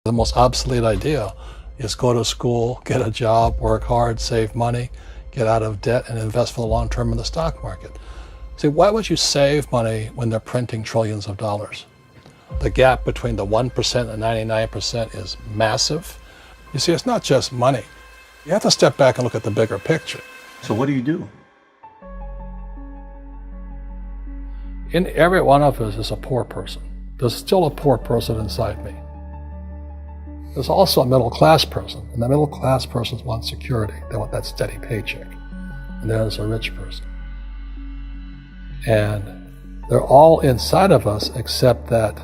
The most obsolete idea is go to school, get a job, work hard, save money, get out of debt, and invest for the long term in the stock market. See, why would you save money when they're printing trillions of dollars? The gap between the 1% and 99% is massive. You see, it's not just money. You have to step back and look at the bigger picture. So what do you do? In every one of us is a poor person. There's still a poor person inside me. There's also a middle class person, and the middle class persons want security. They want that steady paycheck. And there's a rich person. And they're all inside of us, except that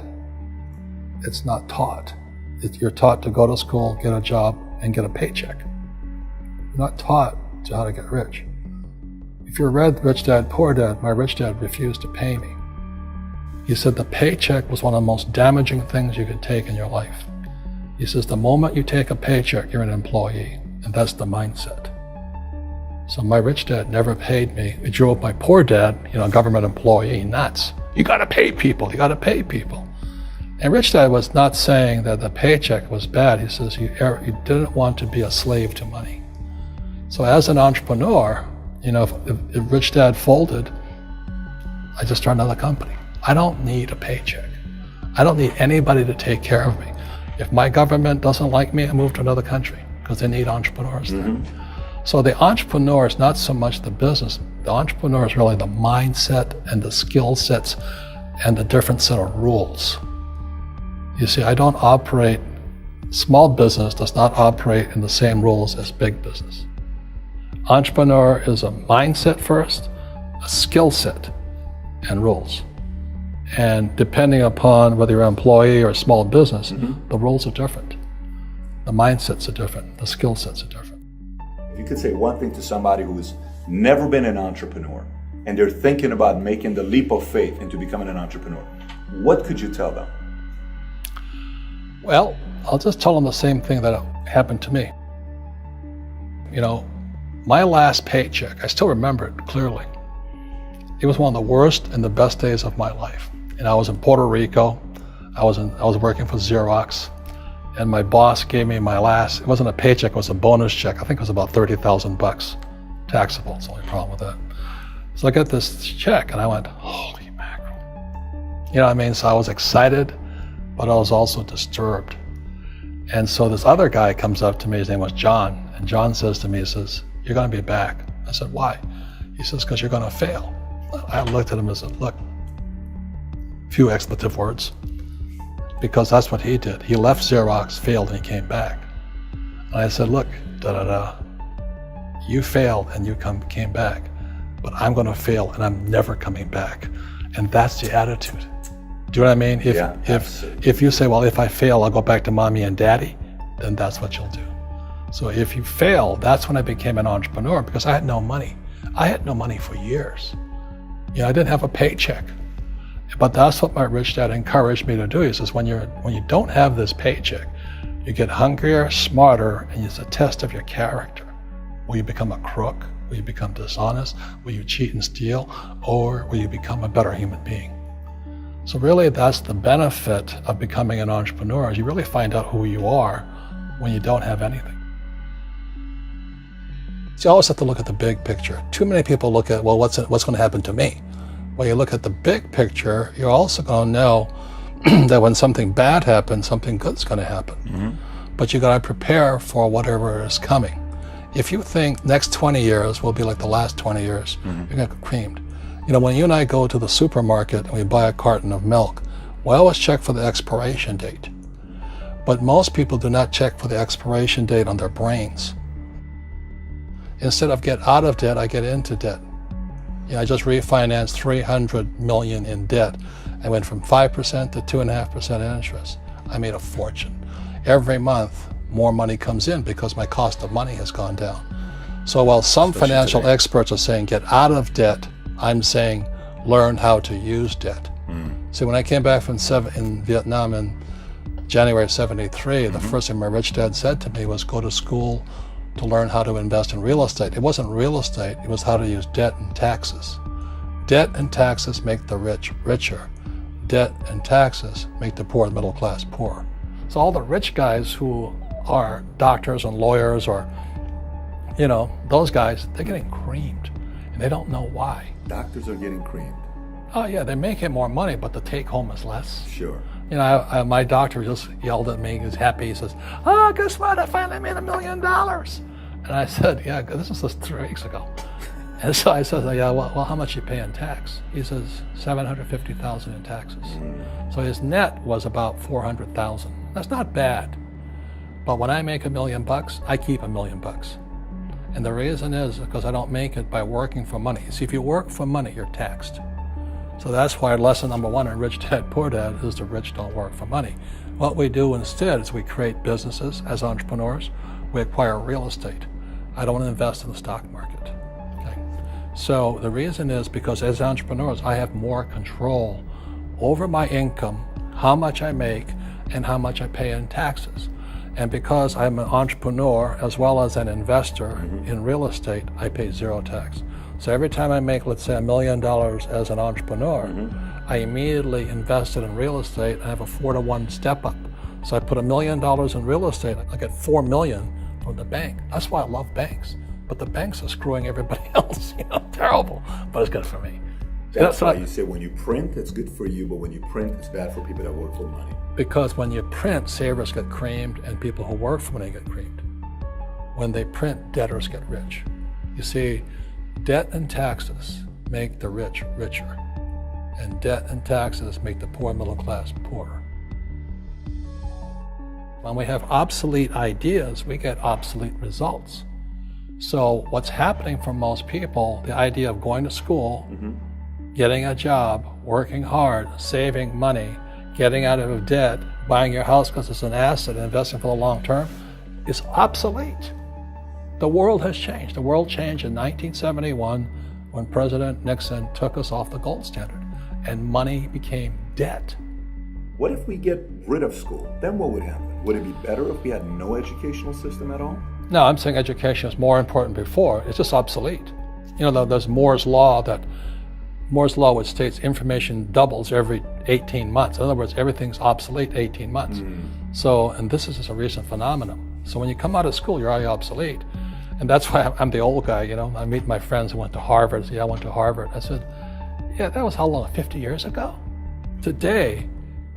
it's not taught. You're taught to go to school, get a job, and get a paycheck. You're not taught to how to get rich. If you read Rich Dad, Poor Dad, my rich dad refused to pay me. He said the paycheck was one of the most damaging things you could take in your life. He says the moment you take a paycheck, you're an employee, and that's the mindset. So my rich dad never paid me. It drove my poor dad, government employee, nuts. You gotta pay people, you gotta pay people. And rich dad was not saying that the paycheck was bad. He says you didn't want to be a slave to money. So as an entrepreneur, if rich dad folded, I just started another company. I don't need a paycheck. I don't need anybody to take care of me. If my government doesn't like me, I move to another country because they need entrepreneurs there. So the entrepreneur is not so much the business. The entrepreneur is really the mindset and the skill sets and the different set of rules. You see, small business does not operate in the same rules as big business. Entrepreneur is a mindset first, a skill set, and rules. And depending upon whether you're an employee or a small business, the rules are different. The mindsets are different. The skill sets are different. If you could say one thing to somebody who's never been an entrepreneur and they're thinking about making the leap of faith into becoming an entrepreneur, what could you tell them? Well, I'll just tell them the same thing that happened to me. My last paycheck, I still remember it clearly. It was one of the worst and the best days of my life. And I was in Puerto Rico. I was working for Xerox, and my boss gave me it wasn't a paycheck, it was a bonus check. I think it was about $30,000, taxable. It's the only problem with that. So I got this check and I went, holy mackerel. You know what I mean? So I was excited, but I was also disturbed. And so this other guy comes up to me, his name was John, and John says to me, he says, you're gonna be back. I said, why? He says, because you're gonna fail. I looked at him and said, look, few expletive words, because that's what he did. He left Xerox, failed, and he came back. And I said, look, you failed and you came back, but I'm gonna fail and I'm never coming back. And that's the attitude. Do you know what I mean? If you say, well, if I fail, I'll go back to mommy and daddy, then that's what you'll do. So if you fail, that's when I became an entrepreneur, because I had no money. I had no money for years. I didn't have a paycheck. But that's what my rich dad encouraged me to do. He says, when you don't have this paycheck, you get hungrier, smarter, and it's a test of your character. Will you become a crook? Will you become dishonest? Will you cheat and steal? Or will you become a better human being? So really, that's the benefit of becoming an entrepreneur, is you really find out who you are when you don't have anything. So you always have to look at the big picture. Too many people look at, well, what's going to happen to me? When you look at the big picture, you're also going to know that when something bad happens, something good's going to happen. But you got to prepare for whatever is coming. If you think next 20 years will be like the last 20 years, you're going to get creamed. When you and I go to the supermarket and we buy a carton of milk, we always check for the expiration date. But most people do not check for the expiration date on their brains. Instead of get out of debt, I get into debt. I just refinanced $300 million in debt. I went from 5% to 2.5% interest. I made a fortune. Every month, more money comes in because my cost of money has gone down. So while some financial experts are saying get out of debt, I'm saying learn how to use debt. See, when I came back from in Vietnam in January of '73, the first thing my rich dad said to me was go to school to learn how to invest in real estate. It wasn't real estate, it was how to use debt and taxes. Debt and taxes make the rich richer. Debt and taxes make the poor and middle class poor. So all the rich guys who are doctors and lawyers or, those guys, they're getting creamed and they don't know why. Doctors are getting creamed. Oh yeah, they're making more money, but the take home is less. Sure. My doctor just yelled at me. He was happy. He says, "Oh, guess what? I finally made $1 million." And I said, "Yeah, this was just 3 weeks ago." And so I said, "Yeah, well, how much you pay in tax?" He says, $750,000 in taxes. So his net was about $400,000. That's not bad. But when I make $1 million, I keep $1 million. And the reason is because I don't make it by working for money. See, if you work for money, you're taxed. So that's why lesson number 1 in Rich Dad Poor Dad is the rich don't work for money. What we do instead is we create businesses as entrepreneurs. We acquire real estate. I don't invest in the stock market. Okay? So the reason is because as entrepreneurs, I have more control over my income, how much I make, and how much I pay in taxes. And because I'm an entrepreneur as well as an investor in real estate, I pay 0 tax. So every time I make, let's say, $1 million as an entrepreneur, I immediately invested in real estate. I have a 4-to-1 step up. So I put $1 million in real estate, I get $4 million from the bank. That's why I love banks. But the banks are screwing everybody else, terrible, but it's good for me. That's why you say when you print, it's good for you, but when you print, it's bad for people that work for money. Because when you print, savers get creamed and people who work for money get creamed. When they print, debtors get rich. You see, debt and taxes make the rich richer, and debt and taxes make the poor middle class poorer. When we have obsolete ideas, we get obsolete results. So what's happening for most people, the idea of going to school, getting a job, working hard, saving money, getting out of debt, buying your house because it's an asset, investing for the long term, is obsolete. The world has changed. The world changed in 1971 when President Nixon took us off the gold standard and money became debt. What if we get rid of school? Then what would happen? Would it be better if we had no educational system at all? No, I'm saying education is more important before. It's just obsolete. There's Moore's Law which states information doubles every 18 months. In other words, everything's obsolete 18 months. So, and this is just a recent phenomenon. So when you come out of school, you're already obsolete. And that's why I'm the old guy, I meet my friends who went to Harvard. Yeah, I went to Harvard. I said, yeah, that was how long, 50 years ago? Today,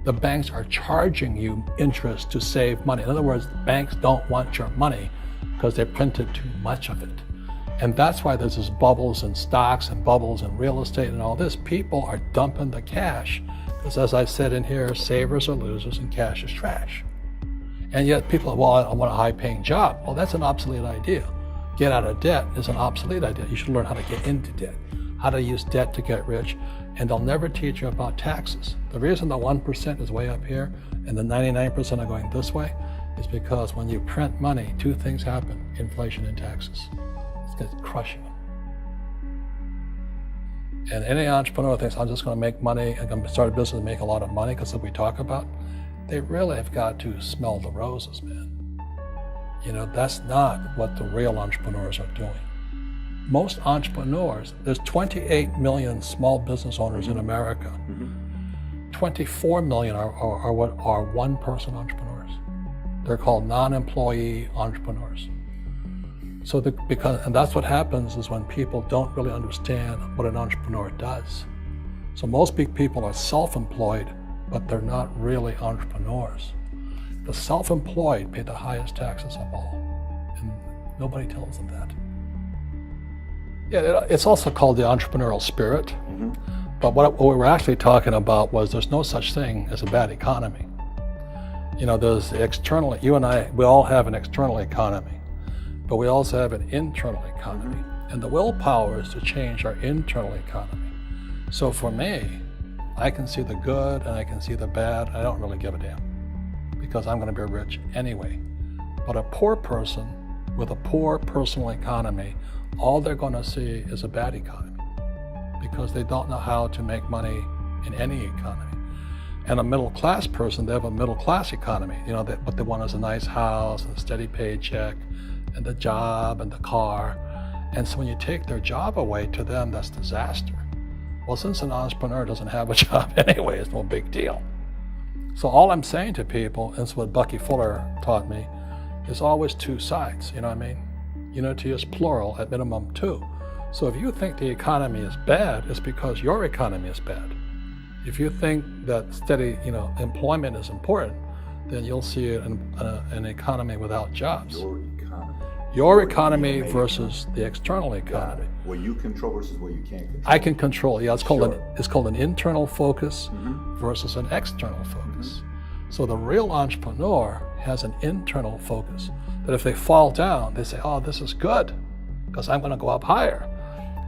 the banks are charging you interest to save money. In other words, banks don't want your money because they printed too much of it. And that's why there's this bubbles in stocks and bubbles in real estate and all this. People are dumping the cash because, as I said in here, savers are losers and cash is trash. And yet people are, well, I want a high-paying job. Well, that's an obsolete idea. Get out of debt is an obsolete idea. You should learn how to get into debt, how to use debt to get rich, and they'll never teach you about taxes. The reason the 1% is way up here and the 99% are going this way is because when you print money, 2 things happen: inflation and taxes. It's crushing them. And any entrepreneur thinks, I'm just going to make money, I'm going to start a business and make a lot of money because of what we talk about. They really have got to smell the roses, man. That's not what the real entrepreneurs are doing. Most entrepreneurs, there's 28 million small business owners in America. 24 million are what are one-person entrepreneurs. They're called non-employee entrepreneurs. So and that's what happens is when people don't really understand what an entrepreneur does. So most big people are self-employed, but they're not really entrepreneurs. The self-employed pay the highest taxes of all, and nobody tells them that. Yeah, it's also called the entrepreneurial spirit, but what we were actually talking about was there's no such thing as a bad economy. There's external, you and I, we all have an external economy, but we also have an internal economy. And the willpower is to change our internal economy. So for me, I can see the good and I can see the bad. I don't really give a damn because I'm going to be rich anyway. But a poor person with a poor personal economy, all they're going to see is a bad economy because they don't know how to make money in any economy. And a middle class person, they have a middle class economy. What they want is a nice house and a steady paycheck and the job and the car. And so when you take their job away, to them, that's disaster. Well, since an entrepreneur doesn't have a job anyway, it's no big deal. So all I'm saying to people, and it's what Bucky Fuller taught me, is always two sides, you know what I mean? Unity is plural, at minimum two. So if you think the economy is bad, it's because your economy is bad. If you think that steady, employment is important, then you'll see an economy without jobs. Your economy versus the external economy. What you control versus what you can't control. I can control. Yeah, it's called an internal focus versus an external focus. So the real entrepreneur has an internal focus. That if they fall down, they say, "Oh, this is good, because I'm going to go up higher."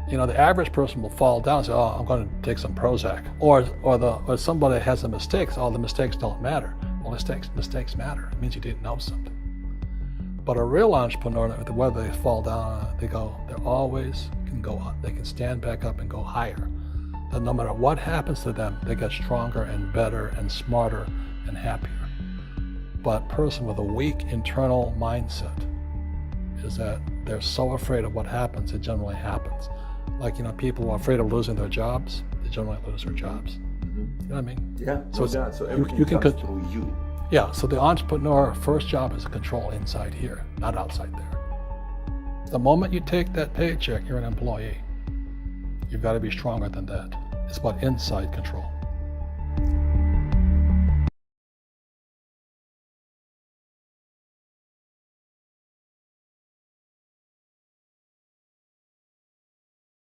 The average person will fall down and say, "Oh, I'm going to take some Prozac," or somebody has a mistake. Oh, the mistakes don't matter. Well, mistakes matter. It means you didn't know something. But a real entrepreneur, whether they fall down, they always can go up. They can stand back up and go higher. And no matter what happens to them, they get stronger and better and smarter and happier. But a person with a weak internal mindset is that they're so afraid of what happens, it generally happens. Like, people who are afraid of losing their jobs, they generally lose their jobs. You know what I mean? Yeah, so everything you can comes through you. Yeah, so the entrepreneur first job is to control inside here, not outside there. The moment you take that paycheck, you're an employee. You've got to be stronger than that. It's about inside control.